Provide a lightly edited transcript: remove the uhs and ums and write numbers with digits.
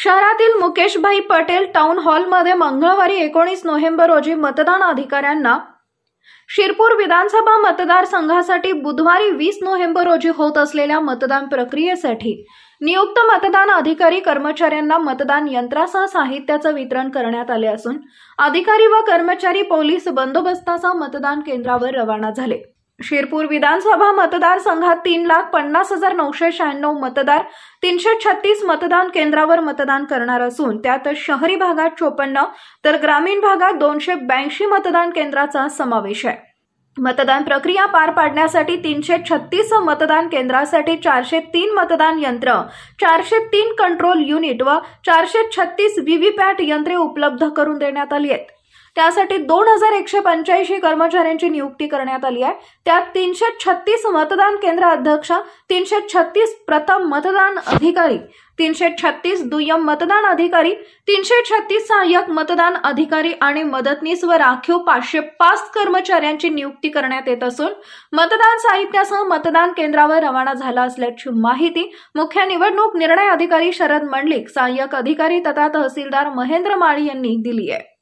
शहरातील मुकेशभाई पटेल टाउन हॉलमध्ये मंगळवारी 19 नोव्हेंबर रोजी मतदान अधिकाऱ्यांना शिरपूर विधानसभा मतदारसंघासाठी बुधवारी 20 नोव्हेंबर रोजी होत असलेल्या मतदान प्रक्रियेसाठी नियुक्त मतदान अधिकारी कर्मचाऱ्यांना मतदान यंत्रासह साहित्याचे वितरण करण्यात आले असून अधिकारी व कर्मचारी पोलीस बंदोबस्तासह मतदान केंद्रावर रवाना झाले। शिरपूर विधानसभा मतदारसंघात 3,50,996 मतदार 336 मतदान केंद्रावर मतदान करणार असून त्यात शहरी भागात 54 तर ग्रामीण भागात 282 मतदान केंद्राचा समावेश आहे। मतदान प्रक्रिया पार पाडण्यासाठी 336 मतदान केंद्रासाठी 403 मतदान यंत्र, 403 कंट्रोल युनिट व 436 व्हीव्हीपॅट यंत्रे उपलब्ध करून देण्यात आली आहेत। त्यासाठी 2185 कर्मचाऱ्यांची नियुक्ती करण्यात आली आहे। त्यात 336 मतदान केंद्र अध्यक्ष, 336 प्रथम मतदान अधिकारी, 336 दुय्यम मतदान अधिकारी, 336 सहाय्यक मतदान अधिकारी आणि मदतनीस व राखीव 505 कर्मचाऱ्यांची नियुक्ती करण्यात येत असून मतदान साहित्यासह मतदान केंद्रावर रवाना झाला असल्याची माहिती मुख्य निवडणूक निर्णय अधिकारी शरद मंडलिक, सहाय्यक अधिकारी तथा तहसीलदार महेंद्र माळी यांनी दिली आहे।